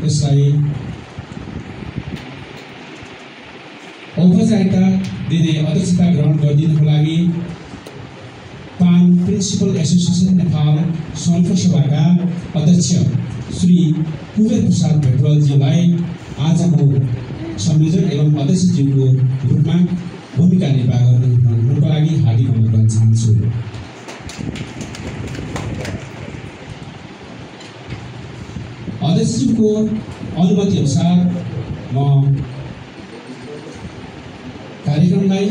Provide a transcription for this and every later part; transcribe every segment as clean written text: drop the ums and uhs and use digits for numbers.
यसलाई औपचारिकता दिँदै अध्यक्षता ग्रहण गरिदिनुको लागि पान प्रिन्सिपल एसोसिएसन नेपाल संयुक्त सभाका अध्यक्ष श्री कुबेर प्रसाद भेटवालजीलाई आजको संयोजक एवं अध्यक्षज्यूको रूपमा भूमिका निर्वाह गर्नुको लागि हार्दिक अनुरोध गर्न चाहन्छु। अध्यक्षज्यूको अनुमति अनुसार म कार्यक्रमलाई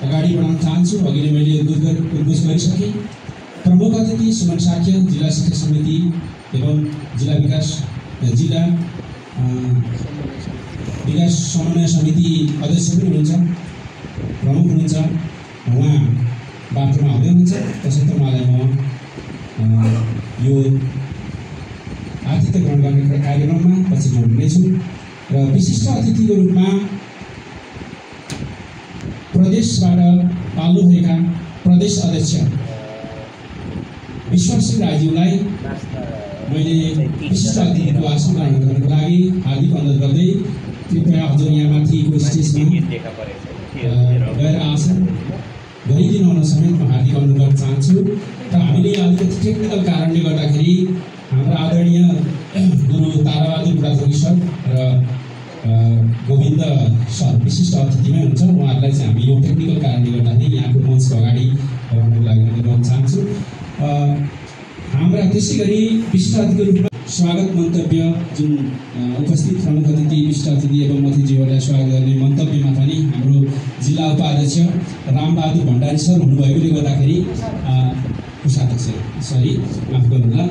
अगाडि बढाउन चाहन्छु। अघि नै मैले उद्घोष गरिसकेँ। प्रमुख अतिथि सुमन साक्य जिल्ला शिक्षा समिति एवं जिल्ला विकास समन्वय समिति अध्यक्ष पनि हुनुहुन्छ, प्रमुख हुनुहुन्छ। उहाँ बाटोमा आउँदै हुनुहुन्छ, त्यसैले उहाँलाई म यो आतिथ्य ग्रहण गर्ने कार्यक्रममा पछि जोड्नेछु। र विशिष्ट अतिथिको रूपमा प्रदेशबाट पाल्नुभएका प्रदेश अध्यक्ष विश्वसिंह राईज्यूलाई मैले विशिष्ट अतिथिको आसन ग्रहण गर्नको लागि हार्दिक अनुरोध गर्दै कृपया हजुर यहाँ माथिको स्टेजमा गएर आसन गरिदिनु हुन समेत म हार्दिक अनुरोध गर्न चाहन्छु। र हामीले अलिकति टेक्निकल कारणले गर्दाखेरि हाम्रो आदरणीय गुरु ताराबहादुर बुढाथोकी सर र गोविन्द सर विशिष्ट अतिथिमै हुन्छ। उहाँहरूलाई चाहिँ हामी यो टेक्निकल कारणले गर्दाखेरि यहाँको मञ्चको अगाडि रहनको लागि अनुरोध गर्न चाहन्छु। हाम्रा त्यसै गरी विशिष्ट अतिथिको रूपमा स्वागत मन्तव्य जुन उपस्थित प्रमुख अतिथि विशिष्ट अतिथि एवं अतिथिज्यूहरूलाई स्वागत गर्ने मन्तव्यमा पनि हाम्रो जिल्ला उपाध्यक्ष रामबहादुर भण्डारी सर हुनुभएकोले गर्दाखेरि माफ गर्नुहोला,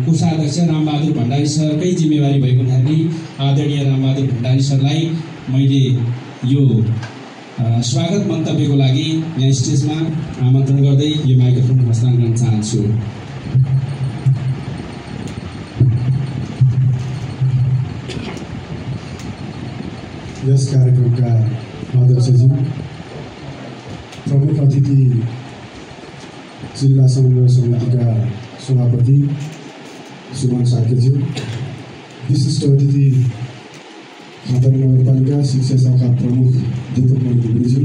कोषाध्यक्ष रामबहादुर भण्डारी सरकै जिम्मेवारी भएको हुनाले आदरणीय रामबहादुर भण्डारी सरलाई मैले यो स्वागत मन्तव्यको लागि यहाँ स्टेजमा आमन्त्रण गर्दै यो माइक्रोफोन हस्तान्तरण गर्न चाहन्छु। यस कार्यक्रमका अध्यक्षज्यू, प्रमुख अतिथि जिल्ला समन्वय समितिका सभापति सुमन साक्यज्यू, विशिष्ट अतिथि खतर नगरपालिका शिक्षा शाखा प्रमुख दीपक गुरुज्यू,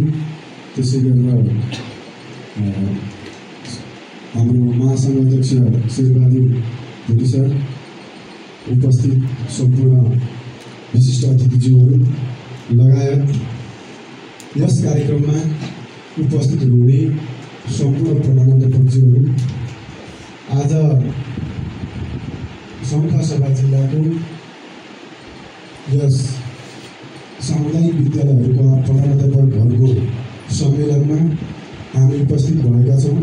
त्यसै गरेर हाम्रो महासङ्घ अध्यक्ष शेरबहादुर भुटी सर, उपस्थित सम्पूर्ण विशिष्ट अतिथिज्यूहरू लगायत यस कार्यक्रममा उपस्थित हुनुहुने सम्पूर्ण प्रधानाध्यापकज्यूहरू, आज सङ्खुवासभा जिल्लाको यस सामुदायिक विद्यालयहरूका प्रधानाध्यापकहरूको सम्मेलनमा हामी उपस्थित भएका छौँ।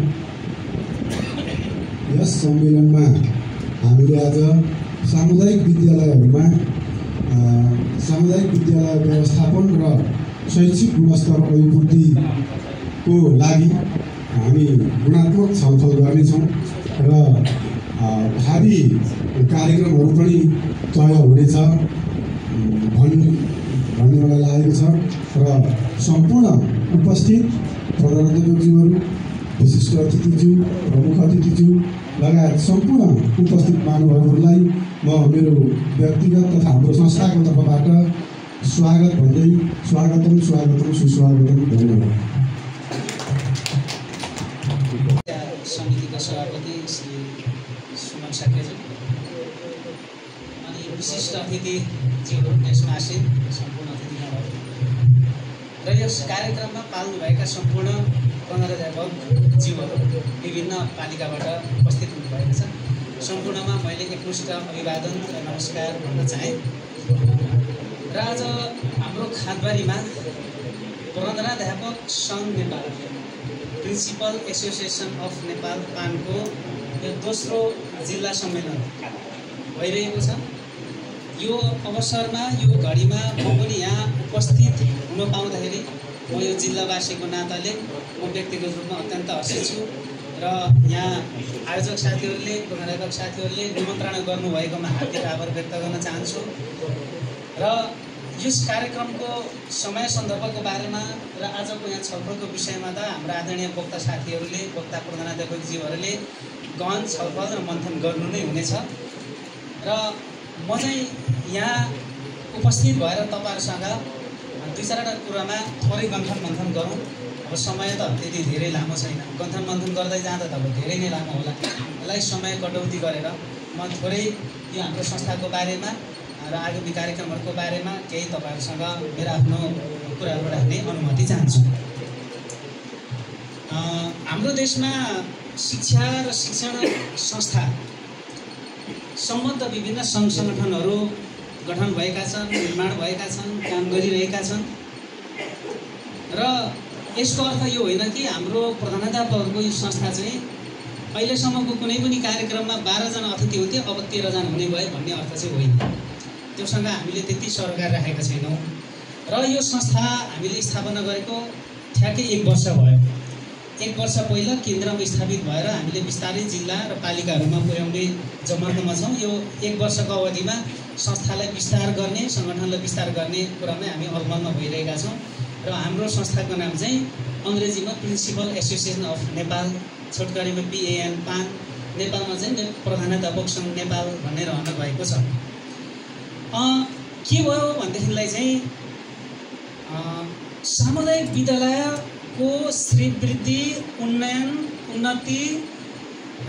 यस सम्मेलनमा हामीले आज सामुदायिक विद्यालय व्यवस्थापन र शैक्षिक गुणस्तर अभिवृद्धिको लागि हामी गुणात्मक छलफल गर्नेछौँ र भावी कार्यक्रमहरू पनि तय हुनेछ भन्ने मलाई लागेको छ। र सम्पूर्ण उपस्थित प्रधानाध्यापकज्यूहरू, विशिष्ट अतिथिज्यू, प्रमुख अतिथिज्यू लगायत सम्पूर्ण उपस्थित महानुभावहरूलाई म मेरो व्यक्तिगत तथा हाम्रो संस्थाको तर्फबाट स्वागत भन्दै स्वागतम सुस्वागतम धन्यवाद। समितिका सभापति श्री सुमन साक्यज्यू अनि विशिष्ट अतिथिज्यूहरू, त्यसमा आसीन सम्पूर्ण अतिथिगणहरू र यस कार्यक्रममा पाल्नुभएका सम्पूर्ण प्रधानाध्यापकज्यूहरू विभिन्न पालिकाबाट उपस्थित हुनुभएको छ। सम्पूर्णमा मैले एकमुष्ट अभिवादन र नमस्कार भन्न चाहेँ। र आज हाम्रो खादबारीमा प्रधानाध्यापक सङ्घ Nepal principal association of Nepal पानको यो दोस्रो जिल्ला सम्मेलन भइरहेको छ। यो अवसरमा यो घडीमा म पनि यहाँ उपस्थित हुन पाउँदाखेरि म यो जिल्लावासीको नाताले म व्यक्तिगत रूपमा अत्यन्त हर्षित छु। र यहाँ आयोजक साथीहरूले, प्रधानाध्यापक साथीहरूले निमन्त्रणा गर्नुभएकोमा हार्दिक आभार व्यक्त गर्न चाहन्छु। र यस कार्यक्रमको समय सन्दर्भको बारेमा र आजको यहाँ छलफलको विषयमा त हाम्रा आदरणीय वक्ता साथीहरूले, वक्ता प्रधानाध्यापकज्यूहरूले गहन छलफल र मन्थन गर्नु नै हुनेछ। र म चाहिँ यहाँ उपस्थित भएर तपाईँहरूसँग दुई चारवटा कुरामा थोरै गन्थन मन्थन गरौँ। अब समय त त्यति धेरै लामो छैन, गन्थन मन्थन गर्दै जाँदा त अब धेरै नै लामो होला। यसलाई समय कटौती गरेर म थोरै यो हाम्रो संस्थाको बारेमा र आगामी कार्यक्रमहरूको बारेमा केही तपाईँहरूसँग मेरो आफ्नो कुराहरू राख्ने अनुमति चाहन्छु। हाम्रो देशमा शिक्षा र शिक्षण संस्था सम्बद्ध विभिन्न सङ्घ सङ्गठनहरू गठन भएका छन्, निर्माण भएका छन्, काम गरिरहेका छन्। र यसको अर्थ यो होइन कि हाम्रो प्रधानाध्यापकहरूको यो संस्था चाहिँ अहिलेसम्मको कुनै पनि कार्यक्रममा 12 जना अतिथि हुन्थे, अब 13 जना हुने भयो भन्ने अर्थ चाहिँ होइन। त्योसँग हामीले त्यति सरकार राखेका छैनौँ। र यो संस्था हामीले स्थापना गरेको ठ्याक्कै 1 वर्ष भयो। 1 वर्ष पहिला केन्द्रमा स्थापित भएर हामीले बिस्तारै जिल्ला र पालिकाहरूमा पुर्याउने जमर्कोमा छौँ। यो 1 वर्षको अवधिमा संस्थालाई विस्तार गर्ने, सङ्गठनलाई विस्तार गर्ने कुरामै हामी अलमलमा भइरहेका छौँ। र हाम्रो संस्थाको नाम चाहिँ अङ्ग्रेजीमा प्रिन्सिपल एसोसिएसन अफ नेपाल, छोटकरीमा PAN, पान, नेपालमा चाहिँ प्रधानाध्यापक सङ्घ नेपाल भन्ने रहन गएको छ। के भयो भनेदेखिलाई चाहिँ सामुदायिक विद्यालयको श्रीवृद्धि, उन्नयन, उन्नति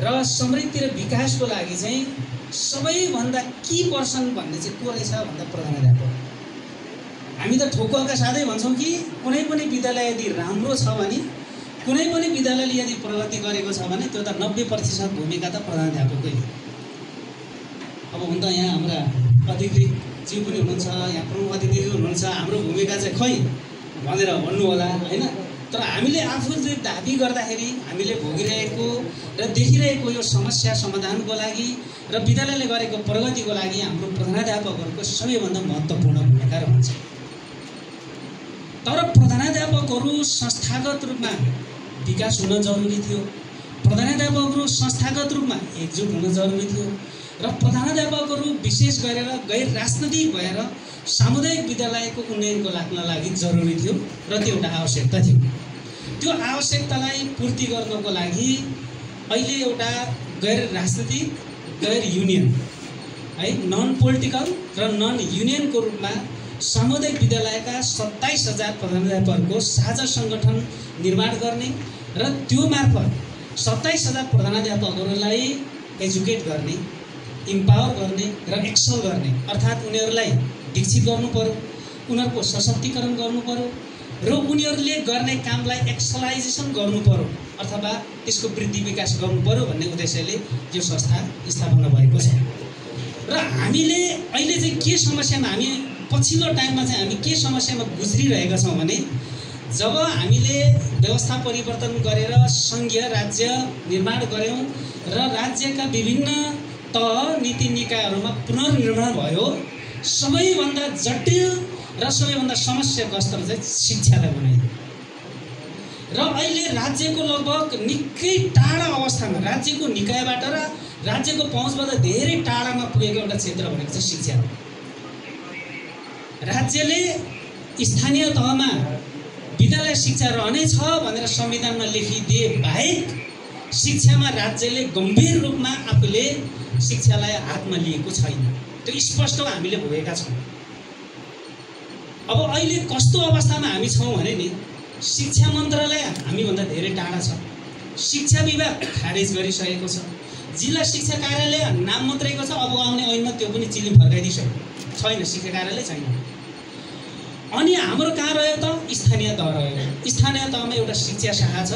र समृद्धि र विकासको लागि चाहिँ सबैभन्दा की पर्सन भन्ने चाहिँ को रहेछ भन्दा प्रधानाध्यापक। हामी त ठोक्कका साथै भन्छौँ कि कुनै पनि विद्यालय यदि राम्रो छ भने, कुनै पनि विद्यालयले यदि प्रगति गरेको छ भने त्यो त 90% भूमिका त प्रधानाध्यापककै हो। अब हुन त यहाँ हाम्रा अधिकृत ज्यू पनि हुनुहुन्छ, यहाँ प्रमुख अतिथि हुनुहुन्छ, हाम्रो भूमिका चाहिँ खै भनेर भन्नु होला हैन। तर हामीले आफूले दाबी गर्दाखेरि हामीले भोगिरहेको र देखिरहेको यो समस्या समाधानको लागि र विद्यालयले गरेको प्रगतिको लागि हाम्रो प्रधानाध्यापकहरूको सबैभन्दा महत्त्वपूर्ण भूमिका रहन्छ। तर प्रधानाध्यापकहरू संस्थागत रूपमा विकास हुन जरुरी थियो, प्रधानाध्यापकहरू संस्थागत रूपमा एकजुट हुन जरुरी थियो र प्रधानाध्यापकहरू विशेष गरेर गैर राजनैतिक भएर सामुदायिक विद्यालयको उन्नयनको लागि जरुरी थियो र त्यो एउटा आवश्यकता थियो। त्यो आवश्यकतालाई पूर्ति गर्नको लागि अहिले एउटा गैर राजनैतिक, गैर युनियन है, नन पोलिटिकल र नन युनियनको रूपमा सामुदायिक विद्यालयका 27,000 प्रधानाध्यापकहरूको साझा सङ्गठन निर्माण गर्ने र त्यो मार्फत 27,000 प्रधानाध्यापकहरूलाई एजुकेट गर्ने, इम्पावर गर्ने र एक्सल गर्ने, अर्थात् उनीहरूलाई विकसित गर्नु पर्यो, उनीहरूको सशक्तिकरण गर्नु पर्यो र उनीहरूले गर्ने कामलाई एक्सलाइजेसन गर्नु पर्यो अथवा त्यसको वृद्धि विकास गर्नु पर्यो भन्ने उद्देश्यले यो संस्था स्थापना भएको छ। र हामीले अहिले चाहिँ के समस्यामा, हामी पछिल्लो टाइममा चाहिँ हामी के समस्यामा गुज्रिरहेका छौँ भने, जब हामीले व्यवस्था परिवर्तन गरेर सङ्घीय राज्य निर्माण गऱ्यौँ र राज्यका विभिन्न तह नीति निकायहरूमा पुनर्निर्माण भयो, सबैभन्दा जटिल र सबैभन्दा समस्याग्रस्त चाहिँ शिक्षालाई बनाइयो। र अहिले राज्यको लगभग निकै टाढा अवस्थामा, राज्यको निकायबाट र राज्यको पहुँचबाट धेरै टाढामा पुगेको एउटा क्षेत्र भनेको चाहिँ शिक्षा हो। राज्यले स्थानीय तहमा विद्यालय शिक्षा रहनेछ भनेर संविधानमा लेखिदिए बाहेक शिक्षामा राज्यले गम्भीर रूपमा आफूले शिक्षालाई हातमा लिएको छैन। त्यो स्पष्ट हामीले भोगेका छौँ। अब अहिले कस्तो अवस्थामा हामी छौँ भने नि, शिक्षा मन्त्रालय हामीभन्दा धेरै टाढा छ, शिक्षा विभाग खारेज गरिसकेको छ, जिल्ला शिक्षा कार्यालय नाम मात्रैको छ, अब आउने ऐनमा त्यो पनि चिली फर्काइदिइसक्यो, छैन, शिक्षा कार्यालय छैन। अनि हाम्रो कहाँ रह्यो त? स्थानीय तह रह्यो। स्थानीय तहमा एउटा शिक्षा शाखा छ।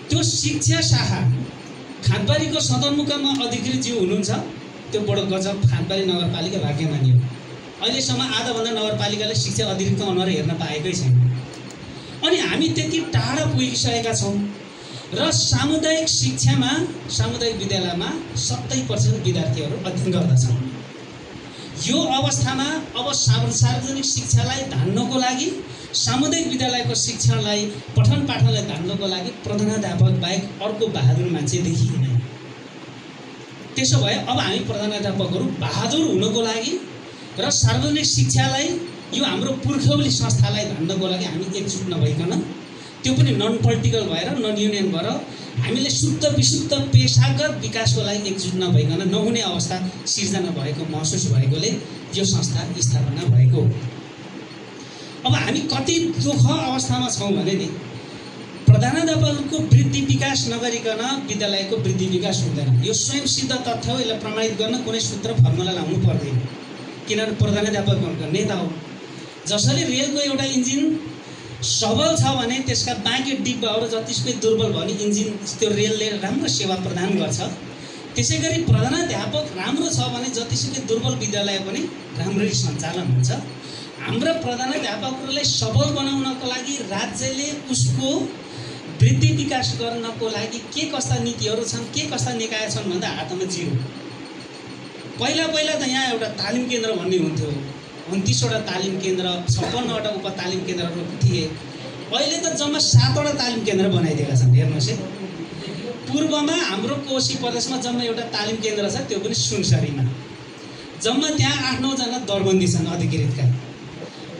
त्यो शिक्षा शाखा खानबारीको सदरमुकाममा अधिकृत ज्यू हुनुहुन्छ, त्यो बडो गजब खानबारी नगरपालिका भाग्यमानी हो। अहिलेसम्म आधाभन्दा नगरपालिकाले शिक्षा अधिकृतको अनुहार हेर्न पाएकै छैन। अनि हामी त्यति टाढा पुगिसकेका छौँ र सामुदायिक शिक्षामा, सामुदायिक विद्यालयमा 70% विद्यार्थीहरू अध्ययन गर्दछन्। यो अवस्थामा अब सार्वजनिक शिक्षालाई धान्नको लागि, सामुदायिक विद्यालयको शिक्षणलाई, पठन पाठनलाई धान्नको लागि प्रधानाध्यापक बाहेक अर्को बहादुर मान्छे देखिएन। त्यसो भए अब हामी प्रधानाध्यापकहरू बहादुर हुनको लागि र सार्वजनिक शिक्षालाई, यो हाम्रो पुर्खौली संस्थालाई धान्नको लागि हामी एकजुट नभइकन त्यो पनि नन पोलिटिकल भएर नन युनियन भएर हामीले शुद्ध विशुद्ध पेशागत विकासको लागि एकजुट नभइकन नहुने अवस्था सिर्जना भएको महसुस भएकोले यो संस्था स्थापना भएको। अब हामी कति दुःख अवस्थामा छौँ भने नि प्रधानाध्यापकको वृद्धि विकास नगरिकन विद्यालयको वृद्धि विकास हुँदैन। यो स्वयं सिद्ध तथ्य हो। यसलाई प्रमाणित गर्न कुनै सूत्र फर्मुला लाउनु पर्दैन, किनभने प्रधानाध्यापक नेता हो। जसरी रेलको एउटा इन्जिन सबल छ भने त्यसका बाँकी डिब्बाहरू जतिसुकै दुर्बल भयो भने इन्जिन त्यो रेलले राम्रो सेवा प्रदान गर्छ। त्यसै गरी प्रधानाध्यापक राम्रो छ भने जतिसुकै दुर्बल विद्यालय पनि राम्ररी सञ्चालन हुन्छ। हाम्रा प्रधानाध्यापकहरूलाई सबल बनाउनको लागि राज्यले उसको वृद्धि विकास गर्नको लागि के कस्ता नीतिहरू छन्, के कस्ता निकाय छन् भन्दा हातमा जिरो। पहिला त यहाँ एउटा तालिम केन्द्र भन्ने हुन्थ्यो, 29वटा तालिम केन्द्र, 56वटा उपतालिम केन्द्रहरू थिए। अहिले त जम्मा 7वटा तालिम केन्द्र बनाइदिएका छन्। हेर्नुहोस् है, पूर्वमा हाम्रो कोशी प्रदेशमा जम्मा एउटा तालिम केन्द्र छ, त्यो पनि सुनसरीमा। जम्मा त्यहाँ 8-9 जना दरबन्दी छन् अधिकृतका।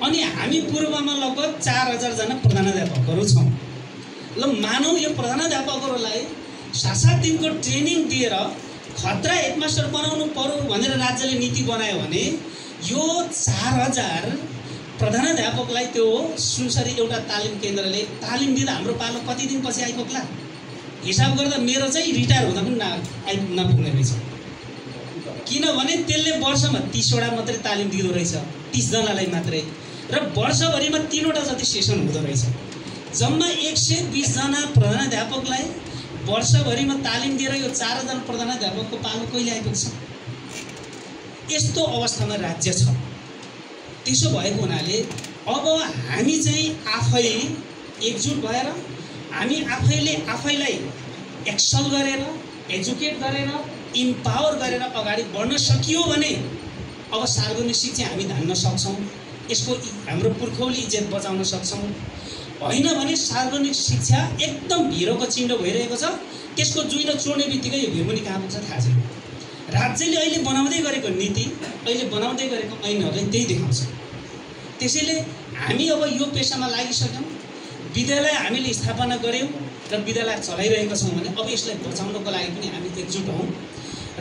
अनि हामी पूर्वमा लगभग 4000 जना प्रधानाध्यापकहरू छौँ। ल मानौँ यो प्रधानाध्यापकहरूलाई 7-7 दिनको ट्रेनिङ दिएर खतरा हेडमास्टर बनाउनु पर्यो भनेर राज्यले नीति बनायो भने यो 4000 प्रधानाध्यापकलाई त्यो सुनसरी एउटा तालिम केन्द्रले तालिम दिँदा हाम्रो पालो कति दिनपछि आइपुग्ला? हिसाब गर्दा मेरो चाहिँ रिटायर हुँदा पनि नपुग्ने रहेछ। किनभने त्यसले वर्षमा 30वटा मात्रै तालिम दिँदो रहेछ, 30 जनालाई मात्रै, र वर्षभरिमा 3वटा जति सेसन हुँदो रहेछ। जम्मा 120 जना प्रधानाध्यापकलाई वर्षभरिमा तालिम दिएर यो 4000 प्रधानाध्यापकको पालो कहिले आइपुग्छ? यस्तो अवस्थामा राज्य छ। त्यसो भएको हुनाले अब हामी चाहिँ आफै एकजुट भएर हामी आफैलाई एक्सल गरेर एजुकेट गरेर इम्पावर गरेर अगाडि बढ्न सकियो भने अब सार्वजनिक शिक्षा हामी धान्न सक्छौँ। यसको हाम्रो पुर्खौली इज्जत बचाउन सक्छौँ। होइन भने सार्वजनिक शिक्षा एकदम भिरोको चिन्डो भइरहेको छ। त्यसको जुइनो चोड्ने बित्तिकै यो भिरमुनि कहाँ पुग्छ थाहा छैन। राज्यले अहिले बनाउँदै गरेको नीति, अहिले बनाउँदै गरेको ऐनहरूले त्यही देखाउँछ। त्यसैले हामी अब यो पेसामा लागिसक्यौँ, विद्यालय हामीले स्थापना गऱ्यौँ र विद्यालय चलाइरहेका छौँ भने अब यसलाई बचाउनको लागि पनि हामी एकजुट हौँ।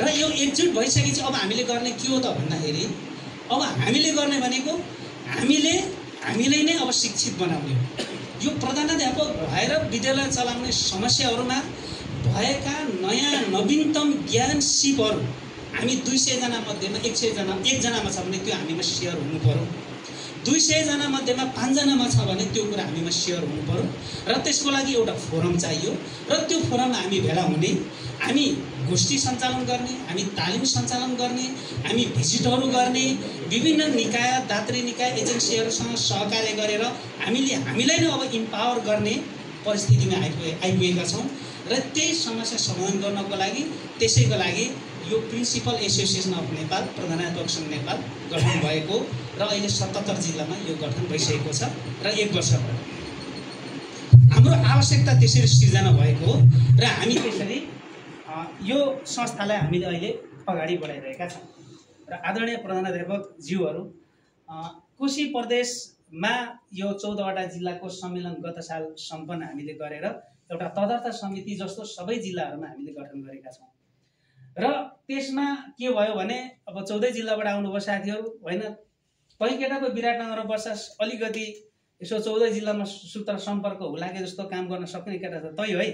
र यो एकजुट भइसकेपछि अब हामीले गर्ने के हो त भन्दाखेरि अब हामीले गर्ने भनेको हामीले नै अब शिक्षित बनाउने हो। यो प्रधानाध्यापक भएर विद्यालय चलाउने समस्याहरूमा भएका नयाँ नवीनतम ज्ञान सिपहरू हामी 200 जना मध्येमा 100 जना, 1 जनामा छ भने त्यो हामीमा सेयर हुनु पर्यो। 200 जना मध्येमा 5 जनामा छ भने त्यो कुरा हामीमा सेयर हुनु पर्यो। र त्यसको लागि एउटा फोरम चाहियो र त्यो फोरममा हामी भेला हुने, हामी गोष्ठी सञ्चालन गर्ने, हामी तालिम सञ्चालन गर्ने, हामी भिजिटहरू गर्ने, विभिन्न निकाय दात्री निकाय एजेन्सीहरूसँग सहकार्य गरेर हामीलाई नै अब इम्पावर गर्ने परिस्थितिमा आइपुगेका छौँ। र त्यही समस्या समाधान गर्नको लागि त्यसैको लागि यो प्रिन्सिपल एसोसिएसन अफ नेपाल प्रधानाध्यापक सङ्घ नेपाल गठन भएको र अहिले 77 जिल्लामा यो गठन भइसकेको छ र 1 वर्ष भयो। हाम्रो आवश्यकता त्यसरी सिर्जना भएको हो र हामी त्यसरी यो संस्थालाई हामीले अहिले अगाडि बढाइरहेका छौँ। र आदरणीय प्रधानाध्यापक ज्यूहरू, कोशी प्रदेशमा यो 14वटा जिल्लाको सम्मेलन गत साल सम्पन्न हामीले गरेर एउटा तदर्थ समिति जस्तो सबै जिल्लाहरूमा हामीले गठन गरेका छौँ। र त्यसमा के भयो भने अब 14 जिल्लाबाट आउनुभयो साथीहरू, होइन कहीँ केटाको विराटनगरमा बस्छस्, अलिकति यसो 14 जिल्लामा सूत्र सम्पर्क होला कि जस्तो काम गर्न सक्ने केटा छ, तै है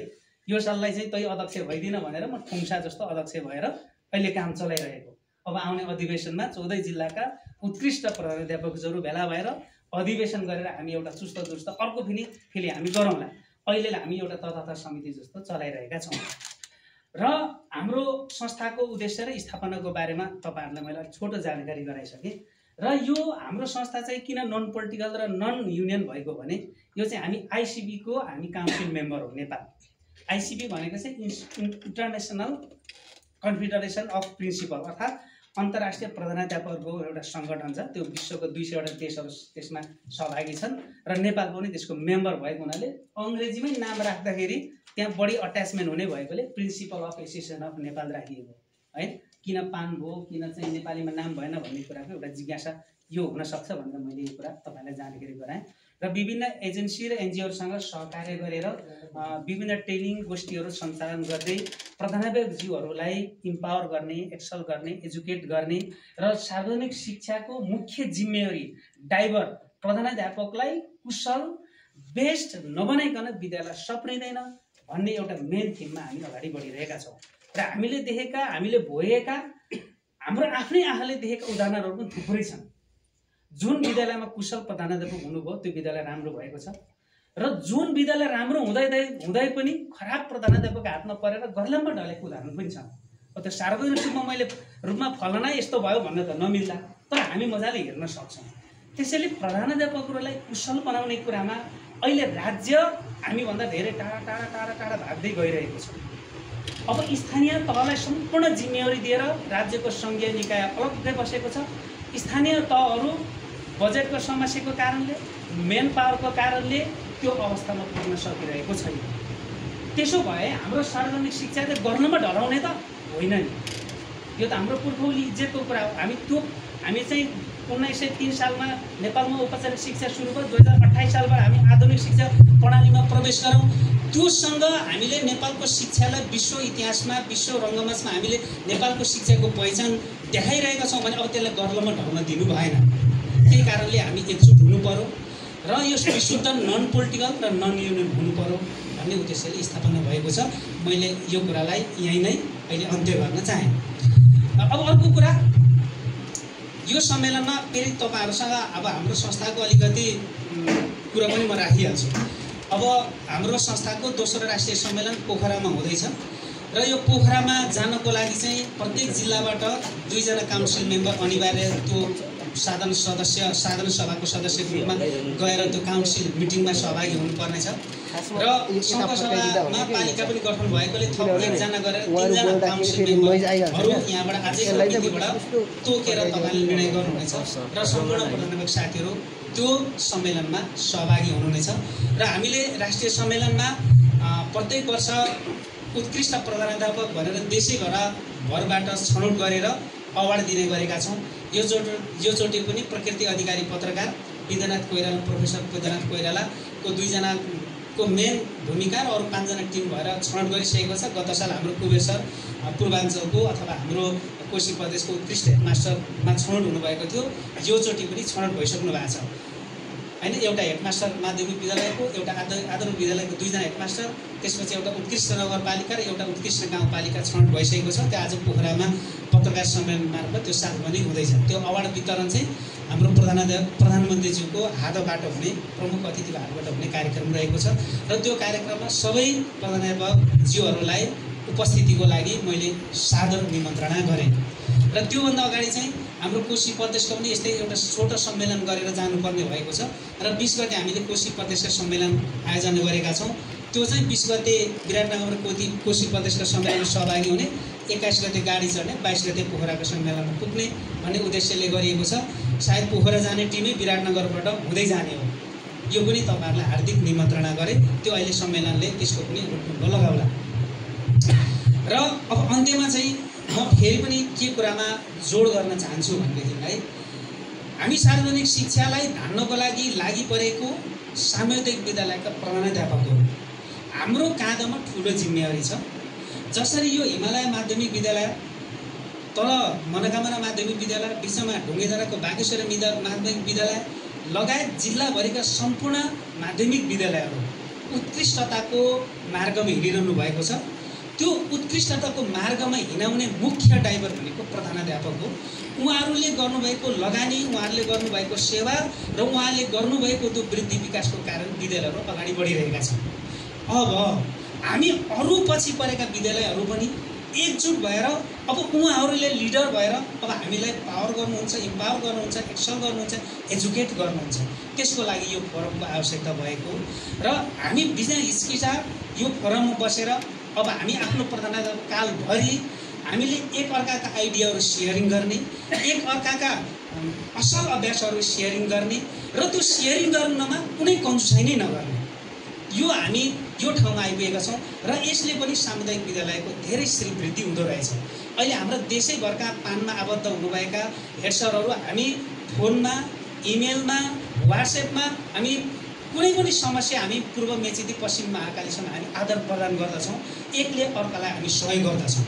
यो साललाई चाहिँ तै अध्यक्ष भइदिन भनेर म ठुङ्सा जस्तो अध्यक्ष भएर अहिले काम चलाइरहेको। अब आउने अधिवेशनमा 14 जिल्लाका उत्कृष्ट प्रधानाध्यापकहरू भेला भएर अधिवेशन गरेर हामी एउटा चुस्त दुस्त अर्को फेरि हामी गरौँला। अहिले हामी एउटा तथार्थ समिति जस्तो चलाइरहेका छौँ। र हाम्रो संस्थाको उद्देश्य र स्थापनाको बारेमा तपाईँहरूलाई मैले छोटो जानकारी गराइसकेँ। र यो हाम्रो संस्था चाहिँ किन नन पोलिटिकल र नन युनियन भएको भने यो चाहिँ हामी आइसिबीको हामी काउन्सिल मेम्बर हो। नेपाल आइसिबी भनेको चाहिँ इन्टरनेसनल कन्फेडरेसन अफ प्रिन्सिपल अर्थात् अन्तर्राष्ट्रिय प्रधानाध्यापकहरूको एउटा सङ्गठन छ। त्यो विश्वको 200वटा देशहरू त्यसमा सहभागी छन् र नेपाल पनि त्यसको मेम्बर भएको हुनाले अङ्ग्रेजीमै नाम राख्दाखेरि त्यहाँ बढी अट्याचमेन्ट हुने भएकोले principal of association of Nepal राखिएको है। किन पान भयो, किन चाहिँ नेपालीमा नाम भएन भन्ने कुराको एउटा जिज्ञासा यो हुनसक्छ भनेर मैले यो कुरा तपाईँलाई जानकारी गराएँ। र विभिन्न एजेन्सी र एनजिओहरूसँग सहकार्य गरेर विभिन्न ट्रेनिङ गोष्ठीहरू सञ्चालन गर्दै प्रधानाध्यापकज्यूहरूलाई इम्पावर गर्ने, एक्सल गर्ने, एजुकेट गर्ने र सार्वजनिक शिक्षाको मुख्य जिम्मेवारी ड्राइभर प्रधानाध्यापकलाई कुशल बेस्ट नबनाइकन विद्यालय सप्रिँदैन भन्ने एउटा मेन थिममा हामी अगाडि बढिरहेका छौँ। र हामीले देखेका, हामीले भोगेका, हाम्रो आफ्नै आँखाले देखेका उदाहरणहरू पनि थुप्रै छन्। जुन विद्यालयमा कुशल प्रधानाध्यापक हुनुभयो त्यो विद्यालय राम्रो भएको छ र जुन विद्यालय राम्रो हुँदै पनि खराब प्रधानाध्यापक हातमा परेर गर्लममा ढलेको उदाहरण पनि छन्। त्यो सार्वजनिक रूपमा फलना यस्तो भयो भन्न त नमिल्ला, तर हामी मजाले हेर्न सक्छौँ। त्यसैले प्रधानाध्यापकहरूलाई कुशल बनाउने कुरामा अहिले राज्य हामीभन्दा धेरै टाढा भाग्दै गइरहेको छ। अब स्थानीय तहलाई सम्पूर्ण जिम्मेवारी दिएर राज्यको सङ्घीय निकाय अलग्गै बसेको छ। स्थानीय तहहरू बजेटको समस्याको कारणले, मेन पावरको कारणले त्यो अवस्थामा पुग्न सकिरहेको छैन। त्यसो भए हाम्रो सार्वजनिक शिक्षा चाहिँ गर्नमा ढलाउने त होइन नि, यो त हाम्रो पुर्खौली इज्जतको कुरा हो। हामी चाहिँ 1903 सालमा नेपालमा औपचारिक शिक्षा सुरु भयो, 2028 सालबाट हामी आधुनिक शिक्षा प्रणालीमा प्रवेश गरौँ। त्योसँग हामीले नेपालको शिक्षालाई विश्व इतिहासमा, विश्व रङ्गमञ्चमा हामीले नेपालको शिक्षाको पहिचान देखाइरहेका छौँ भने अब त्यसलाई गर्लमा ढल्न दिनु भएन। त्यही कारणले हामी एकजुट हुनु पर्यो र यो विशुद्ध नन पोलिटिकल र नन युनियन हुनु पर्यो भन्ने उद्देश्यले स्थापना भएको छ। मैले यो कुरालाई यहीँ नै अहिले अन्त्य गर्न चाहेँ। अब अर्को कुरा, यो सम्मेलनमा फेरि तपाईँहरूसँग अब हाम्रो संस्थाको अलिकति कुरा पनि म राखिहाल्छु। अब हाम्रो संस्थाको दोस्रो राष्ट्रिय सम्मेलन पोखरामा हुँदैछ र यो पोखरामा जानको लागि चाहिँ प्रत्येक जिल्लाबाट 2 जना काउन्सिल मेम्बर अनिवार्य त्यो साधारण सभाको सदस्यको रूपमा गएर त्यो काउन्सिल मिटिङमा सहभागी हुनुपर्नेछ र सङ्घसभामा पालिका पनि गठन भएकोले थप 1 जना गरेर 3 जना काउन्सिल मेम्बरहरू यहाँबाट आजैको मिटिङबाट तोकेर तपाईँले निर्णय गर्नुहुनेछ र सम्पूर्ण प्रधानाध्यापक साथीहरू त्यो सम्मेलनमा सहभागी हुनुहुनेछ। र हामीले राष्ट्रिय सम्मेलनमा प्रत्येक वर्ष उत्कृष्ट प्रधानाध्यापक भनेर देशैभरबाट छनौट गरेर अवार्ड दिने गरेका छौँ। यो चोटि पनि प्रकृति अधिकारी पत्रकार विद्यानाथ कोइराला, प्रोफेसर विद्यानाथ कोइरालाको 2 जनाको मेन भूमिका र अरू 5 जना टिम भएर छनौट गरिसकेको छ। गत साल हाम्रो कुबेर सर पूर्वाञ्चलको अथवा हाम्रो कोशी प्रदेशको उत्कृष्ट हेडमास्टरमा छनौट हुनुभएको थियो। यो चोटि पनि छनौट भइसक्नु भएको छ होइन। एउटा हेडमास्टर माध्यमिक विद्यालयको, एउटा आदर्श विद्यालयको 2 जना हेडमास्टर, त्यसपछि एउटा उत्कृष्ट नगरपालिका र एउटा उत्कृष्ट गाउँपालिका छनौट भइसकेको छ। त्यो आज पोखरामा पत्रकार सम्मेलन मार्फत त्यो 7 पनि हुँदैछ। त्यो अवार्ड वितरण चाहिँ हाम्रो प्रधानमन्त्रीज्यूको हातबाट हुने, प्रमुख अतिथिको हातबाट हुने कार्यक्रम रहेको छ र त्यो कार्यक्रममा सबै प्रधानाध्यापकज्यूहरूलाई उपस्थितिको लागि मैले सादर निमन्त्रणा गरेँ। र त्योभन्दा अगाडि चाहिँ हाम्रो कोशी प्रदेशको पनि यस्तै एउटा छोटो सम्मेलन गरेर जानुपर्ने भएको छ र 20 गते हामीले कोशी प्रदेशको सम्मेलन आयोजना गरेका छौँ। त्यो चाहिँ 20 गते विराटनगर कोशी प्रदेशको सम्मेलनमा सहभागी हुने, 21 गते गाडी चढ्ने, 22 गते पोखराको सम्मेलनमा पुग्ने भन्ने उद्देश्यले गरिएको छ। सायद पोखरा जाने टिमै विराटनगरबाट हुँदै जाने हो। यो पनि तपाईँहरूलाई हार्दिक निमन्त्रणा गरेँ। त्यो अहिले सम्मेलनले त्यसको पनि रुख लगाउला। र अब अन्त्यमा चाहिँ म फेरि पनि के कुरामा जोड गर्न चाहन्छु भनेदेखिलाई, हामी सार्वजनिक शिक्षालाई धान्नको लागि परेको सामुदायिक विद्यालयका प्रधानाध्यापकहरू हाम्रो काँधमा ठुलो जिम्मेवारी छ। जसरी यो हिमालय माध्यमिक विद्यालय, तल मनोकामना माध्यमिक विद्यालय, बिचमा ढुङ्गेधराको बागेश्वर माध्यमिक विद्यालय लगायत जिल्लाभरिका सम्पूर्ण माध्यमिक विद्यालयहरू उत्कृष्टताको मार्गमा हिँडिरहनु भएको छ। त्यो उत्कृष्टताको मार्गमा हिँडाउने मुख्य ड्राइभर भनेको प्रधानाध्यापक हो। उहाँहरूले गर्नुभएको लगानी, उहाँहरूले गर्नुभएको सेवा र उहाँले गर्नुभएको त्यो वृद्धि विकासको कारण विद्यालयहरू अगाडि बढिरहेका छन्। अब हामी अरू पछि परेका विद्यालयहरू पनि एकजुट भएर अब उहाँहरूले लिडर भएर अब हामीलाई पावर गर्नुहुन्छ, इम्पावर गर्नुहुन्छ, एक्सल गर्नुहुन्छ, एजुकेट गर्नुहुन्छ। त्यसको लागि यो फोरमको आवश्यकता भएको र हामी बिना हिचकिचार यो फोरममा बसेर अब हामी आफ्नो प्रधानाध्यापक कालभरि हामीले एकअर्काका आइडियाहरू सेयरिङ गर्ने, एकअर्काका असल अभ्यासहरू सेयरिङ गर्ने र त्यो सेयरिङ गर्नमा कुनै कन्जुसाइ नै नगर्ने, यो हामी यो ठाउँमा आइपुगेका छौँ र यसले पनि सामुदायिक विद्यालयको धेरै श्रीवृद्धि हुँदो रहेछ। अहिले हाम्रो देशैभरका पानमा आबद्ध हुनुभएका हेड सरहरू हामी फोनमा, इमेलमा, वाट्सएपमा हामी कुनै पनि समस्या हामी पूर्व मेचेदी पश्चिम महाकालीसँग हामी आदान प्रदान गर्दछौँ, एकले अर्कालाई हामी सहयोग गर्दछौँ।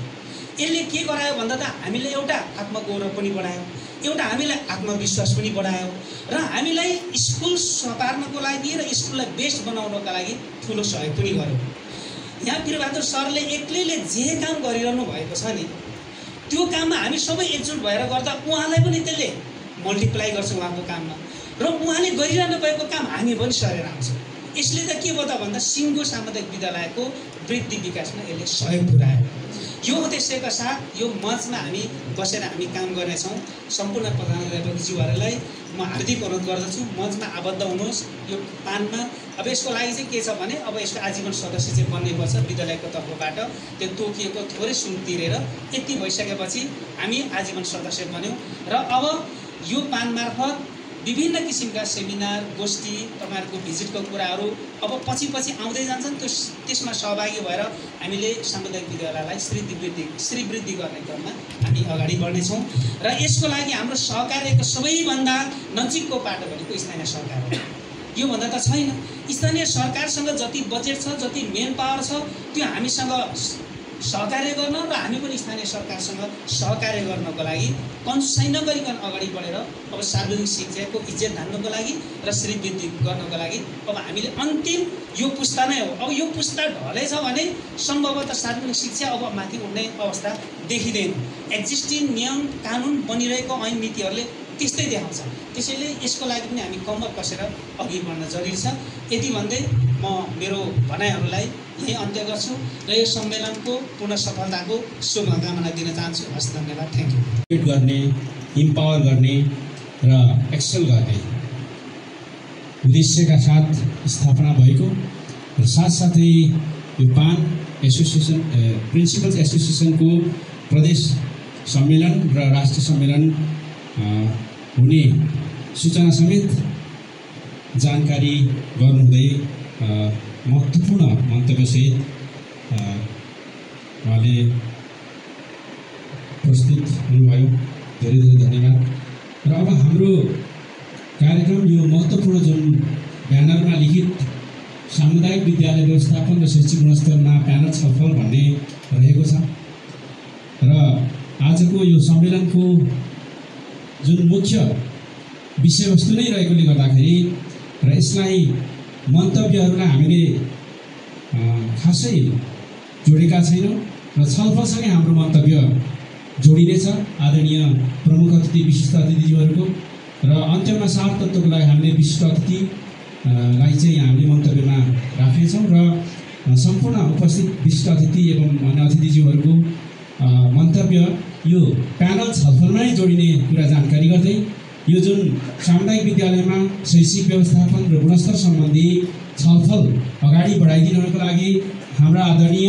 यसले के गरायो भन्दा त हामीले एउटा आत्मगौरव पनि बढायो, एउटा हामीलाई आत्मविश्वास पनि बढायो र हामीलाई स्कुल सपार्नको लागि र स्कुललाई बेस्ट बनाउनको लागि ठुलो सहयोग पनि गर्यो। यहाँ वीरबहादुर सरले एक्लैले जे काम गरिरहनु भएको छ नि, त्यो काममा हामी सबै एकजुट भएर गर्दा उहाँलाई पनि त्यसले मल्टिप्लाई गर्छ उहाँको काममा, र उहाँले गरिरहनु भएको काम हामी पनि सरेर आउँछौँ। यसले त के भयो भन्दा सिङ्गो सामुदायिक विद्यालयको वृद्धि विकासमा यसले सहयोग पुर्यायो। यो उद्देश्यका साथ यो मञ्चमा हामी बसेर हामी काम गर्नेछौँ। सम्पूर्ण प्रधानाध्यापकज्यूहरूलाई म हार्दिक अनुरोध गर्दछु, मञ्चमा आबद्ध हुनुहोस्। यो पानमा अब यसको लागि चाहिँ के छ भने अब यसको आजीवन सदस्य चाहिँ बन्नैपर्छ विद्यालयको तर्फबाट। त्यो तोकिएको थोरै सुन तिरेर यति भइसकेपछि हामी आजीवन सदस्य बन्यौँ र अब यो पान मार्फत विभिन्न किसिमका सेमिनार गोष्ठी तपाईँहरूको भिजिटको कुराहरू अब पछि आउँदै जान्छन्। त्यसमा सहभागी भएर हामीले सामुदायिक विद्यालयलाई श्रीवृद्धि गर्ने क्रममा हामी अगाडि बढ्नेछौँ र यसको लागि हाम्रो सहकार्यको सबैभन्दा नजिकको पाटो भनेको स्थानीय सरकार हो। योभन्दा त छैन। स्थानीय सरकारसँग जति बजेट छ, जति मेन पावर छ, त्यो हामीसँग सहकार्य गर्न र हामी पनि स्थानीय सरकारसँग सहकार्य गर्नको लागि कन्जुसाइ नगरिकन अगाडि बढेर अब सार्वजनिक शिक्षाको इज्जत धान्नको लागि र श्रीवृद्धि गर्नको लागि अब हामीले अन्तिम यो पुस्ता नै हो। अब यो पुस्ता ढलेछ भने सम्भवतः सार्वजनिक शिक्षा अब माथि उठ्ने अवस्था देखिँदैन। एक्जिस्टिङ नियम कानुन बनिरहेको ऐन नीतिहरूले त्यस्तै देखाउँछ। त्यसैले यसको लागि पनि हामी कम्मर कसेर अघि बढ्न जरुरी छ। यति भन्दै म मेरो भनाइहरूलाई यही अन्त्य गर्छु र यो सम्मेलनको पुनः सफलताको शुभकामना दिन चाहन्छु। हस्, धन्यवाद, थ्याङ्क यू। गर्ने, इम्पावर गर्ने र एक्सेल गर्ने उद्देश्यका साथ स्थापना भएको र साथसाथै यो पान एसोसिएसन प्रिन्सिपल्स एसोसिएसनको प्रदेश सम्मेलन र राष्ट्रिय सम्मेलन हुने सूचना समेत जानकारी गर्नुहुँदै महत्त्वपूर्ण मन्तव्यसहित उहाँले प्रस्तुत हुनुभयो। धेरै धेरै धन्यवाद। र अब हाम्रो कार्यक्रम यो महत्त्वपूर्ण जुन ब्यानरमा लिखित सामुदायिक विद्यालय व्यवस्थापन र शैक्षिक गुणस्तरमा प्यानल छलफल भन्ने रहेको छ र आजको यो सम्मेलनको जुन मुख्य विषयवस्तु नै रहेकोले गर्दाखेरि र यसलाई मन्तव्यहरूलाई हामीले खासै जोडेका छैनौँ र छलफलसँगै हाम्रो मन्तव्य जोडिनेछ आदरणीय प्रमुख अतिथि विशिष्ट अतिथिज्यूहरूको र अन्त्यमा सार तत्त्वको लागि हामीले विशिष्ट अतिथिलाई चाहिँ हामीले मन्तव्यमा राख्नेछौँ र सम्पूर्ण उपस्थित विशिष्ट अतिथि एवं अन्य अतिथिज्यूहरूको मन्तव्य यो प्यानल छलफलमै जोडिने कुरा जानकारी गर्दै यो जुन सामुदायिक विद्यालयमा शैक्षिक व्यवस्थापन र गुणस्तर सम्बन्धी छलफल अगाडि बढाइदिनको लागि हाम्रा आदरणीय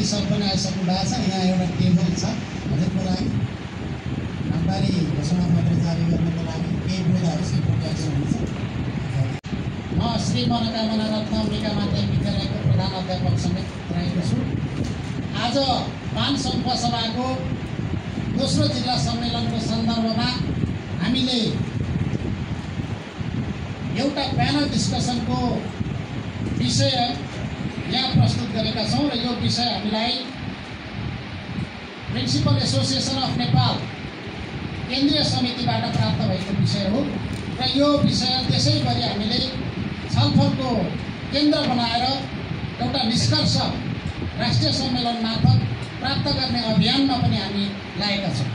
सब बनाइसक्नु भएको छ। यहाँ एउटा टेबल छ हजुरको लागि, नामबारी घोषणा पत्र जारी गर्नको लागि केही बोधाहरू सिकाउनु हुन्छ। म श्री मनोकामना रत्न अम्बिका माध्यमिक विद्यालयको प्रधान अध्यापक समेत रहेको छु। आज पान सङ्घ सभाको दोस्रो जिल्ला सम्मेलनको सन्दर्भमा हामीले एउटा प्यानल डिस्कसनको विषय यहाँ प्रस्तुत गरेका छौँ र यो विषय हामीलाई प्रिन्सिपल एसोसिएसन अफ नेपाल केन्द्रीय समितिबाट प्राप्त भएको विषय हो र यो विषय त्यसै गरी हामीले छलफलको केन्द्र बनाएर एउटा निष्कर्ष राष्ट्रिय सम्मेलन मार्फत प्राप्त गर्ने अभियानमा पनि हामी लागेका छौँ।